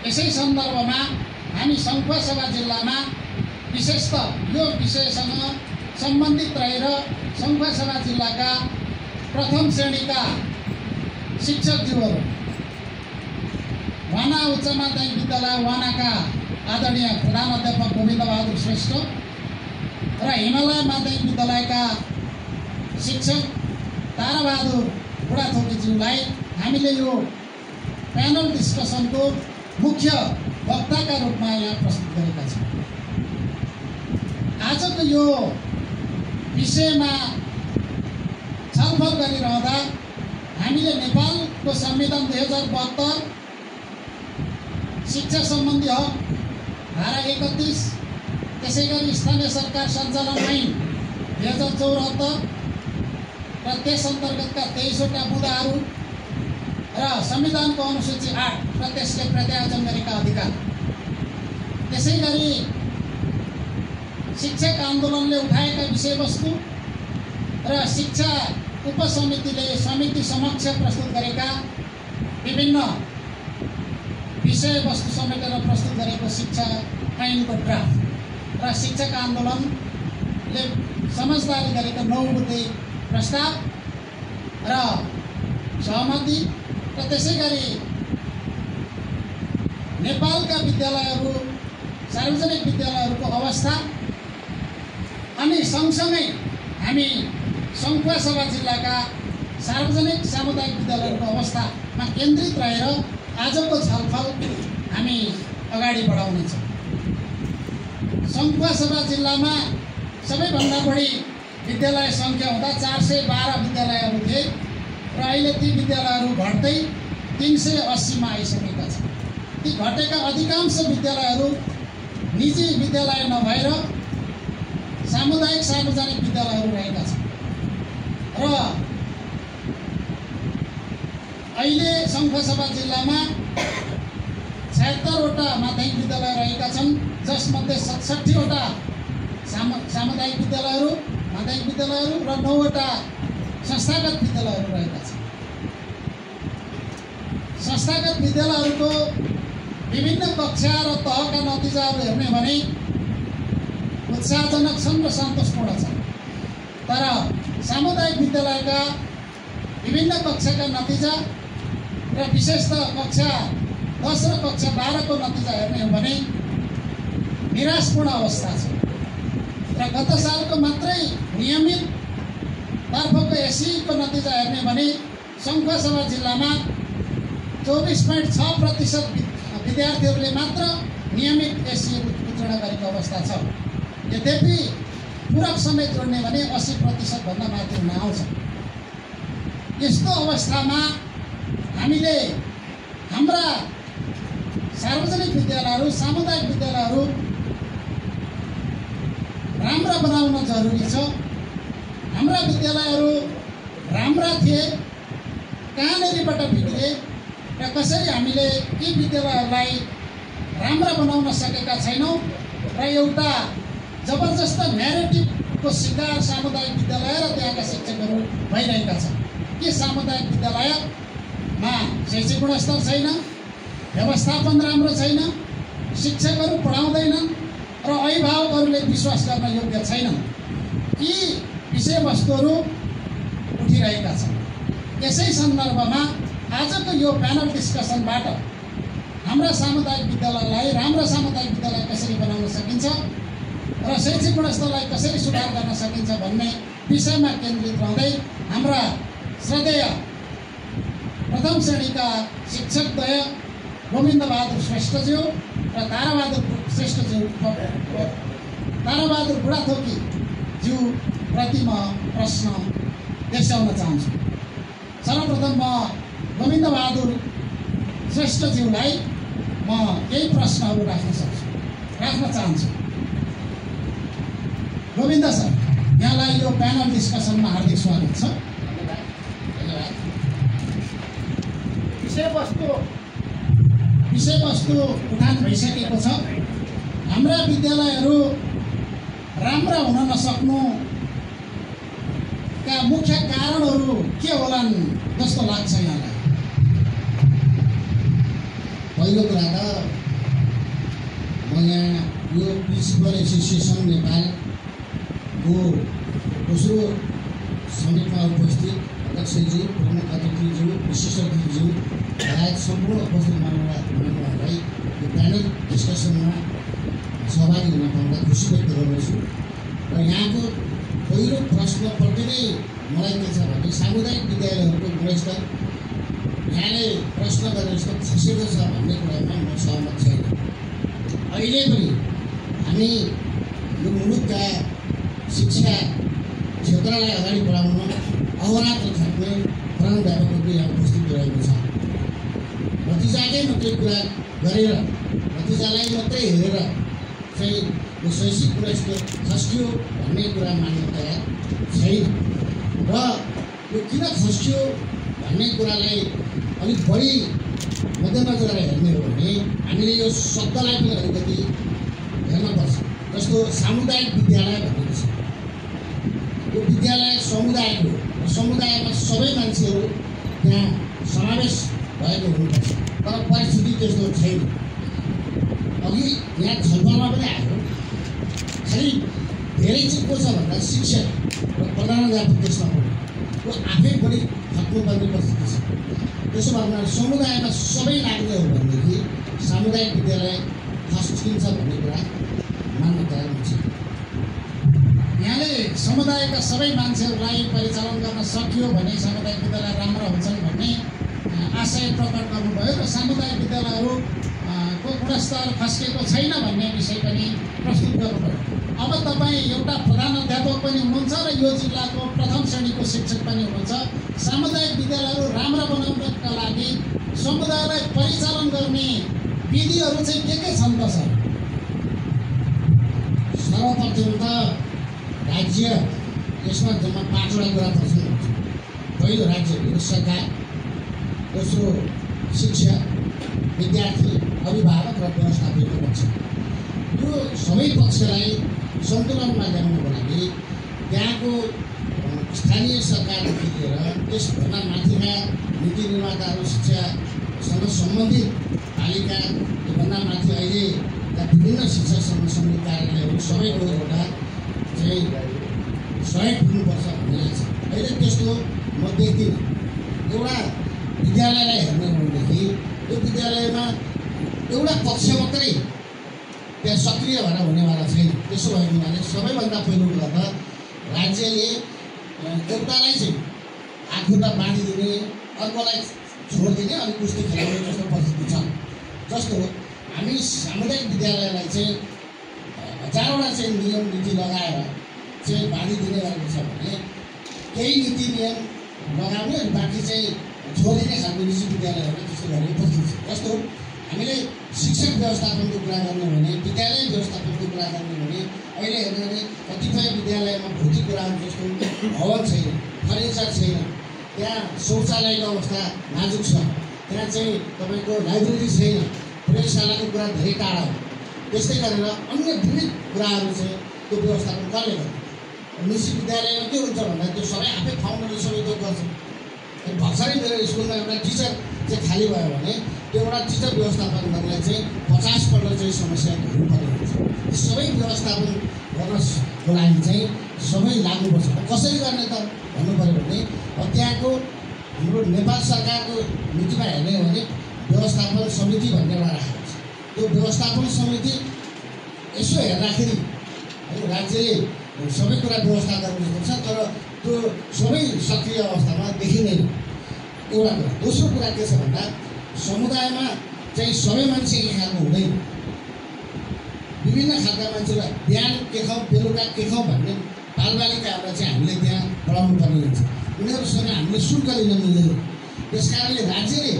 यसै सन्दर्भमा हामी सङ्खुवासभा जिल्लामा विशेषतः यो विषयसँग सम्बन्धित रहेर सङ्खुवासभा जिल्लाका प्रथम श्रेणीका शिक्षकज्यूहरू वाना उच्च माध्यमिक विद्यालय वानाका आदरणीय प्रधान अध्यापक गोविन्द बहादुर श्रेष्ठ र हिमालय माध्यमिक विद्यालयका शिक्षक ताराबहादुर बुढाथोकीज्यूलाई हामीले यो प्यानल डिस्कसनको मुख्य वक्ताका रूपमा यहाँ प्रस्तुत गरेका छौँ। आजको यो विषयमा छलफल गरिरहँदा हामीले नेपालको संविधान 2072 शिक्षा सम्बन्धी हक धारा 31 त्यसैगरी स्थानीय सरकार सञ्चालन ऐन 2074 र त्यस अन्तर्गतका 23वटा बुँदाहरू र संविधानको अनुसूची 8 र त्यसले प्रत्यायोजन गरेका अधिकार। त्यसैगरी शिक्षक आन्दोलनले उठाएका विषयवस्तु र शिक्षा उपसमितिले समिति समक्ष प्रस्तुत गरेका विभिन्न विषयवस्तु समेटेर प्रस्तुत गरेको शिक्षा ऐनको ड्राफ्ट र शिक्षक आन्दोलनले समझदारी गरेको 9 बुँदे प्रस्ताव र सहमति र त्यसैगरी नेपालका विद्यालयहरू सार्वजनिक विद्यालयहरूको अवस्था अनि सँगसँगै हामी सङ्खुवासभा जिल्लाका सार्वजनिक सामुदायिक विद्यालयहरूको अवस्थामा केन्द्रित रहेर आजको छलफल हामी अगाडि बढाउनेछौँ। सङ्खुवासभा जिल्लामा सबैभन्दा बढी विद्यालय सङ्ख्या हुँदा 412 विद्यालयहरू थिए र अहिले ती विद्यालयहरू घट्दै 380मा आइसकेका छन्। ती घटेका अधिकांश विद्यालयहरू निजी विद्यालय नभएर सामुदायिक सार्वजनिक विद्यालयहरू रहेका छन् र अहिले सङ्खुवासभा जिल्लामा 76वटा माध्यमिक विद्यालय रहेका छन्, जसमध्ये 67वटा सामुदायिक विद्यालयहरू माध्यमिक विद्यालयहरू र 9वटा संस्थागत विद्यालयहरू रहेका छन्। संस्थागत विद्यालयहरूको विभिन्न कक्षा र तहका नतिजाहरू हेर्ने भने उत्साहजनक छन् र सन्तोषपूर्ण छन्, तर सामुदायिक विद्यालयका विभिन्न कक्षाका नतिजा र विशेषतः कक्षा 10 र कक्षा 12को नतिजा हेर्ने हो भने निराशपूर्ण अवस्था छ र गत सालको मात्रै नियमित तर्फको एसीको नतिजा हेर्ने भने सङ्खुवासभा जिल्लामा 24.6% विद्यार्थीहरूले मात्र नियमित एसी उत्तीर्ण गरेको अवस्था छ। यद्यपि पूरक समेत जोड्ने भने 80% भन्दा माथि हुन आउँछ। यस्तो अवस्थामा हामीले हाम्रा सार्वजनिक विद्यालयहरू सामुदायिक विद्यालयहरू राम्रा बनाउन जरुरी छ। हाम्रा विद्यालयहरू राम्रा थिए, कहाँनिरबाट बिग्रे र कसरी हामीले यी विद्यालयहरूलाई राम्रा बनाउन सकेका छैनौँ र एउटा जबरजस्त न्यारेटिभको शिकार सामुदायिक विद्यालय र त्यहाँका शिक्षकहरू भइरहेका छन्। के सामुदायिक विद्यालयमा शैक्षिक गुणस्तर छैन, व्यवस्थापन राम्रो छैन, शिक्षकहरू पढाउँदैनन् र अभिभावकहरूले विश्वास गर्न योग्य छैनन्, यी विषयवस्तुहरू उठिरहेका छन्। यसै सन्दर्भमा आजको यो प्यानल डिस्कसनबाट हाम्रा सामुदायिक विद्यालयलाई राम्रा सामुदायिक विद्यालय कसरी बनाउन सकिन्छ र शैक्षिक गुणस्तरलाई कसरी सुधार गर्न सकिन्छ भन्ने विषयमा केन्द्रित रहँदै हाम्रा श्रद्धेय प्रथम श्रेणीका शिक्षकद्वय गोविन्दबहादुर श्रेष्ठज्यू र ताराबहादुर श्रेष्ठज्यू ताराबहादुर बुढाथोकीज्यू प्रति म प्रश्न देखाउन चाहन्छु। सर्वप्रथम म गोविन्दबहादुर श्रेष्ठज्यूलाई म केही प्रश्नहरू राख्न चाहन्छु। गोविन्द सर, यहाँलाई यो प्यानल डिस्कसनमा हार्दिक स्वागत छ। धन्यवाद। विषयवस्तु उठान भइसकेको छ। हाम्रा विद्यालयहरू राम्रा हुन नसक्नुका मुख्य कारणहरू के होलान् जस्तो लाग्छ यहाँलाई? पहिलो कुरा त म यहाँ यो प्रिन्सिपल एसोसिएसन नेपालको दोस्रो समितिमा उपस्थित अध्यक्षज्यू, प्रमुख अतिथिज्यू, विशिष्ट अतिथिज्यू लगायत सम्पूर्ण उपस्थित मान्यहरूलाई यो प्यानल डिस्कसनमा सहभागी हुन पाउँदा खुसी व्यक्त गर्दछु। र यहाँको पहिलो प्रश्नप्रति नै मलाई के छ भने सामुदायिक विद्यालयहरूको गुणस्तर यहाँले प्रश्न गरे जस्तो खसेको छ भन्ने कुरामा म सहमत छैन। अहिले पनि हामी यो मुलुकका शिक्षा क्षेत्रलाई अगाडि बढाउन अहोरात्र खट्ने प्राणव्यापक रूपले यहाँ उपस्थित रहेको छ। नतिजाकै मात्रै कुरा गरेर नतिजालाई मात्रै हेरेर चाहिँ यो शैक्षिक गुणस्तर खस्कियो भन्ने कुरा मान्न तयार छैन र यो किन खस्कियो भन्ने कुरालाई अलिक बढी मध्यनजर हेर्ने हो भने हामीले यो शब्दलाई पनि अलिकति हेर्नुपर्छ। जस्तो सामुदायिक विद्यालय भनेको छ, यो विद्यालय समुदायको हो, समुदायमा सबै मान्छेहरू त्यहाँ समावेश भएको हुनुपर्छ, तर परिस्थिति त्यस्तो छैन। अघि यहाँ छलफलमा पनि आयो, खालि धेरै चाहिँ को छ भन्दा शिक्षक र प्रधानाध्यापक त्यसमा पनि त्यो आफै पनि हट्नुपर्ने परिस्थिति छ। त्यसो भए समुदायमा सबै लाग्ने हो भनेदेखि सामुदायिक विद्यालय खस्किन्छ भन्ने कुरा मान्न तयार हुन्छ। यहाँले समुदायका सबै मान्छेहरूलाई परिचालन गर्न सकियो भने सामुदायिक विद्यालय राम्रो हुन्छन् भन्ने आशय प्रकट गर्नुभयो र सामुदायिक विद्यालयहरूको गुणस्तर खस्केको छैन भन्ने विषय पनि प्रस्तुत गर्नुभयो। अब तपाईँ एउटा प्रधानाध्यापक पनि हुनुहुन्छ र यो जिल्लाको प्रथम श्रेणीको शिक्षक पनि हुनुहुन्छ। सामुदायिक विद्यालयहरू राम्रो बनाउनका लागि समुदायलाई परिचालन गर्ने विधिहरू चाहिँ के छन् त सर? सर्वप्रथम त राज्य यसमा जम्मा 5वटा कुरा पर्छन्। पहिलो राज्य सरकार, दोस्रो शिक्षा, विद्यार्थी, अभिभावक र व्यवस्थापकको पक्ष। यो सबै पक्षलाई सन्तुलनमा ल्याउनको लागि त्यहाँको स्थानीय सरकारदेखि लिएर त्यसभन्दा माथिका नीति निर्माताहरू, शिक्षासँग सम्बन्धित पालिका, त्योभन्दा माथि अहिले विभिन्न शिक्षासँग सम्बन्धित कार्यालयहरू सबैको एउटा चाहिँ सहयोग हुनुपर्छ भन्ने लाग्छ। अहिले त्यस्तो म देख्दिनँ। एउटा विद्यालयलाई हेर्ने हो भनेदेखि यो विद्यालयमा एउटा पक्ष मात्रै त्यहाँ सक्रिय भएर हुनेवाला छैन। त्यसो भएको हुनाले सबैभन्दा पहिलो कुरा त राज्यले एउटालाई चाहिँ आँखुटा बाँधिदिने, अर्कोलाई छोडिदिने अनि कुस्ती खेलाउने जस्तो परिस्थिति छ। जस्तो हामी सामुदायिक विद्यालयलाई चाहिँ हजारवटा चाहिँ नियम नीति लगाएर चाहिँ बाँधिदिने गरेको छ भने केही नीति नियम लगाउने अनि बाँकी चाहिँ छोडिदिने खालको निजी विद्यालयहरू त्यस्तो गर्ने परिस्थिति छ। जस्तो हामीले शिक्षक व्यवस्थापनको कुरा गर्ने हो भने, विद्यालय व्यवस्थापनको कुरा गर्ने हो भने अहिले हेर्ने भने कतिपय विद्यालयमा भौतिक कुराहरू जस्तो भवन छैन, फर्निचर छैन, त्यहाँ शौचालयको अवस्था नाजुक छ, त्यहाँ चाहिँ तपाईँको लाइब्रेरी छैन, प्रयोगशालाको कुरा धेरै टाढा हो। त्यस्तै गरेर अन्य विविध कुराहरू चाहिँ त्यो व्यवस्थापन कसले गर्छ? निजी विद्यालयमा के हुन्छ भन्दा त्यो सबै आफै फाउन्डरले सबै त्यो गर्छ। भर्खरै मेरो स्कुलमा एउटा टिचर चाहिँ खाली भयो भने त्यो एउटा टिचर व्यवस्थापन गर्नलाई चाहिँ 50 पल्ट चाहिँ समस्या हेर्नुपर्ने हुन्छ। यो सबै व्यवस्थापन गर्नको लागि चाहिँ सबै लाग्नुपर्छ। कसरी गर्ने त भन्नु पऱ्यो भने त्यहाँको हाम्रो नेपाल सरकारको नीतिमा हेर्ने हो भने व्यवस्थापन समिति भन्ने एउटा राखेको छ। त्यो व्यवस्थापन समिति यसो हेर्दाखेरि राज्यले सबै कुरा व्यवस्था गर्नु जस्तो छ, तर त्यो सबै सक्रिय अवस्थामा देखिँदैन। एउटा कुरा। दोस्रो कुरा के छ भन्दा समुदायमा चाहिँ सबै मान्छे एक खालको हुँदैन। विभिन्न खालका मान्छेलाई बिहान के खाऊ, बेलुका के खाऊ भन्ने बालबालिकाहरूलाई चाहिँ हामीले त्यहाँ पढाउनु पर्ने हुन्छ। उनीहरूसँग हामीले शुल्क लिन मिल्दैन। त्यस कारणले राज्यले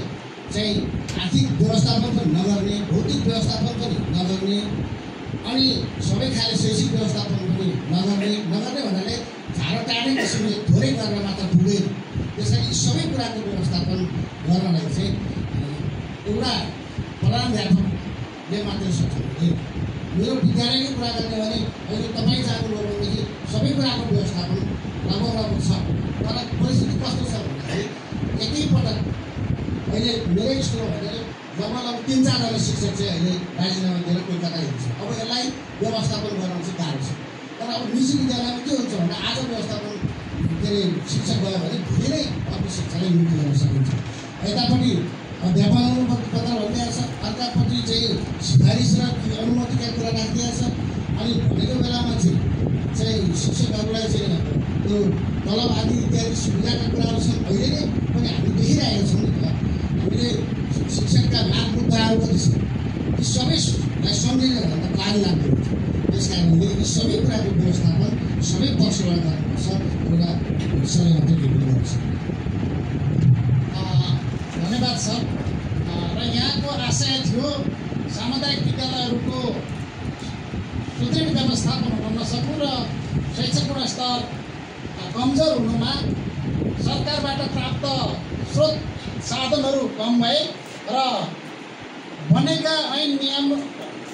चाहिँ आर्थिक व्यवस्थापन पनि नगर्ने, भौतिक व्यवस्थापन पनि नगर्ने, अनि सबै खाले शैक्षिक व्यवस्थापन पनि नगर्ने भन्नाले झाडो टाढ्ने किसिमले थोरै गरेर मात्र पुग्दैन। त्यसैले सबै कुराको व्यवस्थापन गर्नलाई चाहिँ एउटा प्रधानाध्यापकले मात्रै सक्छ हुँदैन। मेरो विद्यालयको कुरा गर्ने भने अहिले तपाईँ जानुभयो भनेदेखि सबै कुराको व्यवस्थापन लगभग छ। तर परिस्थिति कस्तो छ भन्दाखेरि एकैपटक अहिले मेरै स्कुलमा भनेर लगभग 3-4जना शिक्षक चाहिँ अहिले राजीनामा दिएर कोलकाता हिँड्छ। अब यसलाई व्यवस्थापन गर्न चाहिँ गाह्रो छ। तर अब निजी विद्यालयमा के हुन्छ भन्दा आज व्यवस्थापन के अरे शिक्षक गयो भने भोलि नै अर्को शिक्षालाई नियुक्ति गर्न सकिन्छ। यतापट्टि अध्यापन अनुमति पत्र भनिदिएको छ, अर्कापट्टि चाहिँ सिफारिस र अनुमतिका कुरा राखिदिएको छ। अनि भनेको बेलामा चाहिँ शिक्षकहरूलाई चाहिँ त्यो तलब आदि इत्यादि सुविधाका कुराहरू छन्। अहिले नै पनि हामी देखिरहेका छौँ नि। हामीले शिक्षकका लाभ मुद्दाहरू कति छन्, ती सबैलाई सम्झिने भन्दा पानी लाग्दो हुन्छ। त्यस कारणले यी सबै कुराको व्यवस्थापन सबै पक्षबाट गर्नुपर्छ। एउटा विषयले मात्रै डिपेन्ड गर्छ। धन्यवाद सर। र यहाँको आशय थियो सामुदायिक विद्यालयहरूको सुदृढ व्यवस्थापन हुन नसक्नु र शैक्षिक गुणस्तर कमजोर हुनुमा सरकारबाट प्राप्त स्रोत साधनहरू कम भए र बनेका ऐन नियम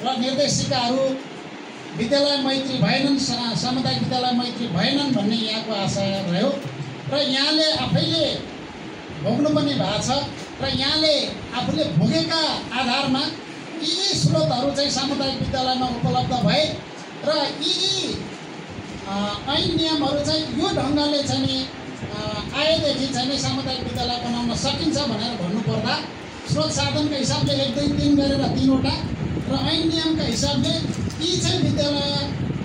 र निर्देशिकाहरू विद्यालय मैत्री भएनन्, सामुदायिक विद्यालय मैत्री भएनन् भन्ने यहाँको आशय रह्यो र यहाँले आफैले भोग्नुपर्ने भएको छ र यहाँले आफूले भोगेका आधारमा यी स्रोतहरू चाहिँ सामुदायिक विद्यालयमा उपलब्ध भए र यी ऐन नियमहरू चाहिँ यो ढङ्गले चाहिँ आएदेखि चाहिँ सामुदायिक विद्यालय बनाउन सकिन्छ भनेर भन्नुपर्दा स्रोत साधनको हिसाबले 1, 2, 3 गरेर 3वटा र ऐन नियमका हिसाबले यी चाहिँ विद्यालय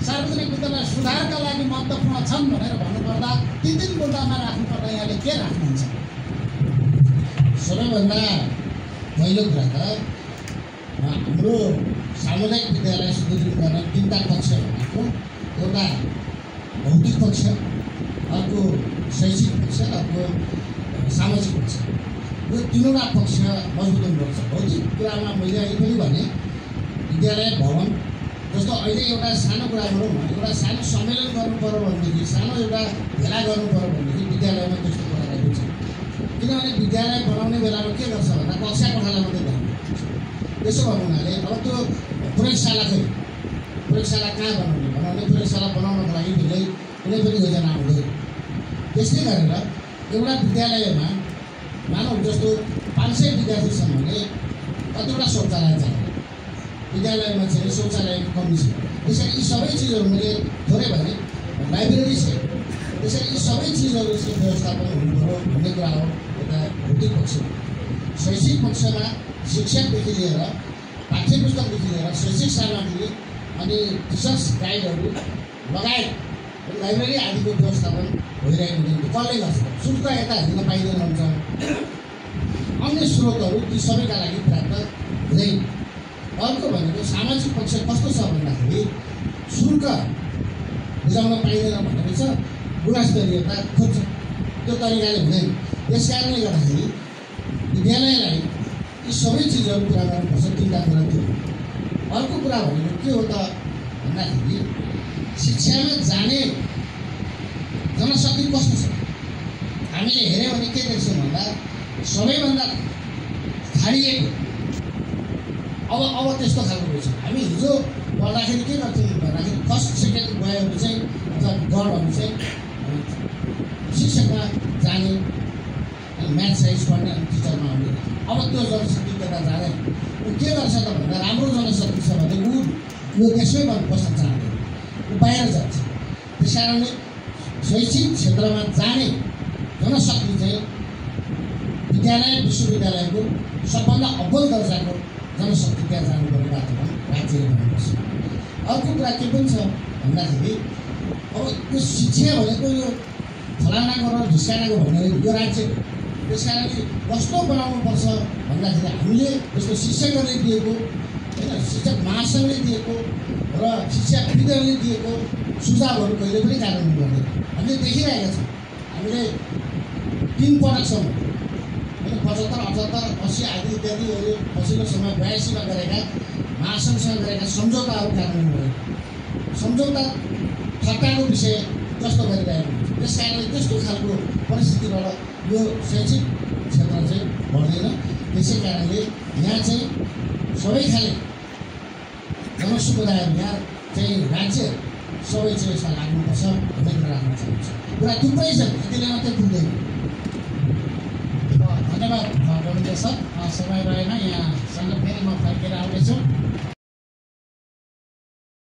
सार्वजनिक विद्यालय सुधारका लागि महत्त्वपूर्ण छन् भनेर भन्नुपर्दा ती 3 मुद्दामा राख्नुपर्दा यहाँले के राख्नुहुन्छ? सबैभन्दा पहिलो कुरा त हाम्रो सामुदायिक विद्यालय सुदृढ गर्न 3टा पक्ष भनेको एउटा भौतिक पक्ष, अर्को शैक्षिक पक्ष, अर्को सामाजिक पक्ष। यो 3वटा पक्ष मजबुत हुनुपर्छ। भौतिक कुरामा मैले अहिले पनि भने विद्यालय भवन जस्तो अहिले एउटा सानो कुरा गरौँ भने एउटा सानो सम्मेलन गर्नु पर्यो भनेदेखि सानो एउटा भेला गर्नु पर्यो भनेदेखि विद्यालयमा त्यस्तो कुरालाई हुन्छ। किनभने विद्यालय बनाउने बेलामा के गर्छ भन्दा कक्षा कोठालाई मात्रै ध्यान दिन्छ। त्यसो भएको हुनाले अब त्यो प्रयोगशाला कहाँ बनाउने प्रयोगशाला बनाउनको लागि कुनै पनि योजना आउँदैन। त्यस्तै गरेर एउटा विद्यालयमा मानव जस्तो 500 विद्यार्थी छन् भने कतिवटा शौचालय चाहिन्छ। विद्यालयमा चाहिँ शौचालयको कमी छ। त्यसरी यी सबै चिजहरू मैले थोरै भने लाइब्रेरी छ। त्यसरी यी सबै चिजहरू चाहिँ व्यवस्थापन हुनुपर्यो भन्ने कुरा हो एउटा भौतिक पक्ष। शैक्षिक पक्षमा शिक्षकदेखि लिएर पाठ्यपुस्तकदेखि लिएर शैक्षिक सामग्री अनि टिचर्स गाइडहरू लगायत लाइब्रेरी आदिको व्यवस्थापन भइरहेको हुँदैन। कसले गर्छ? शुल्क यता हेर्न पाइँदैन हुन्छ। अन्य स्रोतहरू ती सबैका लागि प्राप्त हुँदैन। अर्को भनेको सामाजिक पक्ष कस्तो छ भन्दाखेरि शुल्क बुझाउन पाइँदैन भनेको छ, गुणस्तरीयता खोज्छ, त्यो तरिकाले हुँदैन। यस कारणले गर्दाखेरि विद्यालयलाई यी सबै चिजहरू पुरा गर्नुपर्छ। 3टा कुरा त्यो। अर्को कुरा भनेको के हो त भन्दाखेरि शिक्षामा जाने जनशक्ति कस्तो छ? हामीले हेऱ्यौँ भने के देख्छौँ भन्दा सबैभन्दा छाडिएको अब त्यस्तो खालको रहेछ। हामी हिजो पढ्दाखेरि के गर्थ्यौँ भन्दाखेरि फर्स्ट सेकेन्ड गयोहरू चाहिँ अथवा गणहरू चाहिँ शिक्षकमा जाने अनि म्याथ साइन्स पढ्ने अनि टिचरमा आउने। अब त्यो जनशक्ति त्यता जाँदैन। ऊ के गर्छ त भन्दा राम्रो जनशक्ति छ भने ऊ यो देशमै बस्न चाहँदैन, ऊ बाहिर जान्छ। त्यस कारणले शैक्षिक क्षेत्रमा जाने जनशक्ति चाहिँ विद्यालय विश्वविद्यालयको सबभन्दा अव्वल दर्जाको जनशक्ति त्यहाँ जानुपर्ने वातावरण राज्यले बनाउनुपर्छ। अर्को कुरा के पनि छ भन्दाखेरि अब यो शिक्षा भनेको यो फलानाको र ढिस्कानाको भन्ने यो राज्य। त्यस कारणले कस्तो बनाउनुपर्छ भन्दाखेरि हामीले जस्तो शिक्षकहरूले दिएको होइन, शिक्षक महासङ्घले दिएको र शिक्षाविदहरूले दिएको सुझावहरू कहिले पनि कार्यान्वयन गर्दैन। हामीले देखिरहेका छौँ। हामीले 3 पटकसम्म 75, 78, 80 आदि इत्यादि पछिल्लो समय 82मा गरेका महासङ्घसँग गरेका सम्झौताहरू कार्यान्वयन गरेका। सम्झौता ठट्टाको विषय जस्तो गरिरहेको हुन्छ। त्यस कारणले त्यस्तो खालको परिस्थितिबाट यो शैक्षिक क्षेत्र चाहिँ बढ्दैन। त्यसै कारणले यहाँ चाहिँ सबै खाले जनसमुदायहरू यहाँ चाहिँ राज्य सबै चाहिँ यसमा लाग्नुपर्छ भन्ने कुरा राख्न चाहन्छु। कुरा थुप्रै छ, यतिले मात्रै पुग्दैन। धन्यवाद रविन्द्र सर। समय रहेन, यहाँसँग फेरि म फर्केर आउनेछु।